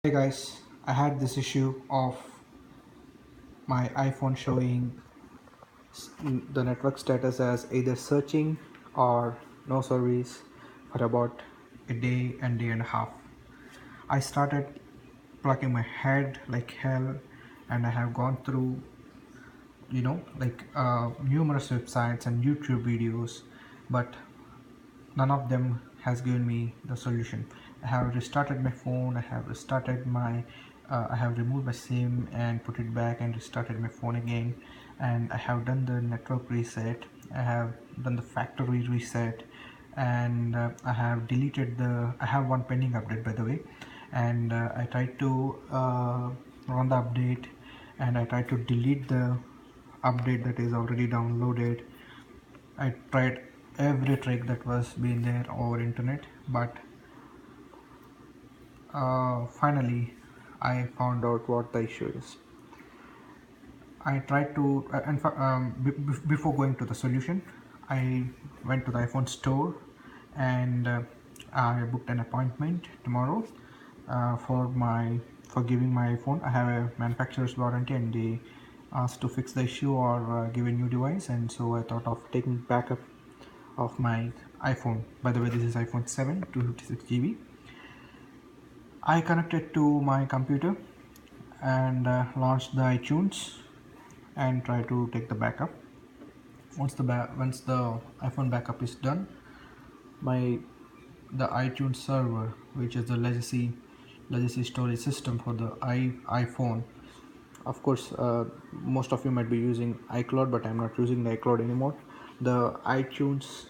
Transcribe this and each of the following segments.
Hey guys, I had this issue of my iPhone showing the network status as either searching or no service for about a day and day and a half. I started plugging my head like hell, and I have gone through numerous websites and YouTube videos, but none of them has given me the solution. I have restarted my phone, I have removed my SIM and put it back and restarted my phone again, and I have done the network reset, I have done the factory reset, and I have one pending update by the way, and I tried to run the update, and I tried to delete the update that is already downloaded. I tried every trick that was been there over internet, but finally I found out what the issue is. I tried to, before going to the solution, I went to the iPhone store, and I booked an appointment tomorrow for giving my iPhone. I have a manufacturer's warranty, and they asked to fix the issue or give a new device, and so I thought of taking backup of my iPhone. By the way, this is iPhone 7 256 GB. I connected to my computer and launched the iTunes and try to take the backup. Once the iPhone backup is done, my the iTunes server, which is the legacy storage system for the iPhone. Of course, most of you might be using iCloud, but I'm not using the iCloud anymore. The iTunes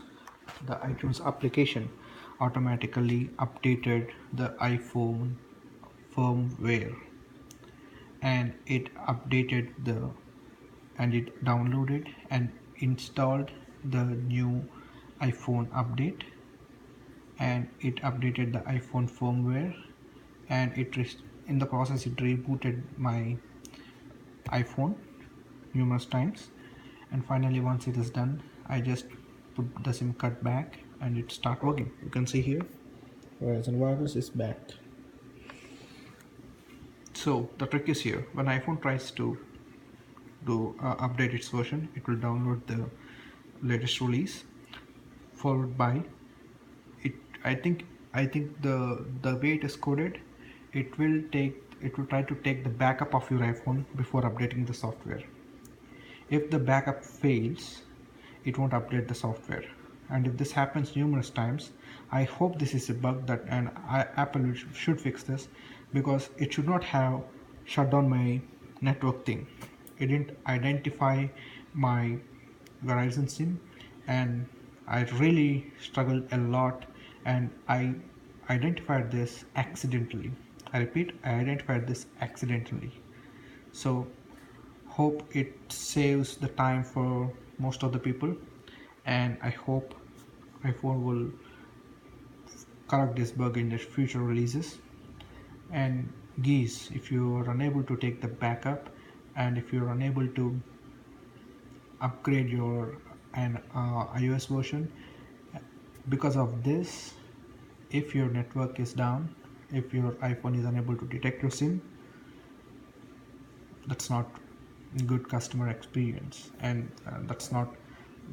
application automatically updated the iPhone firmware, and it downloaded and installed the new iPhone update, and it updated the iPhone firmware, and in the process it rebooted my iPhone numerous times, and finally once it is done, I just put the SIM card back and it start working. You can see here Verizon Wireless is back. So the trick is here: when iPhone tries to update its version, it will download the latest release, followed by it. I think the way it is coded, it will try to take the backup of your iPhone before updating the software. If the backup fails, it won't update the software, and if this happens numerous times, I hope this is a bug and Apple should fix this, because it should not have shut down my network thing. It didn't identify my Verizon SIM, and I really struggled a lot, and I identified this accidentally. I repeat, I identified this accidentally. So hope it saves the time for most of the people, and I hope iPhone will correct this bug in the future releases. And geez, if you are unable to take the backup, and if you're unable to upgrade your iOS version because of this, if your network is down, if your iPhone is unable to detect your SIM, that's not good customer experience, and that's not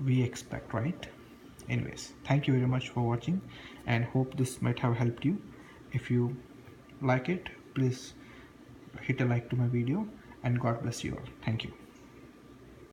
we expect, right? Anyways, thank you very much for watching, and hope this might have helped you. If you like it, please hit a like to my video, and God bless you all. Thank you.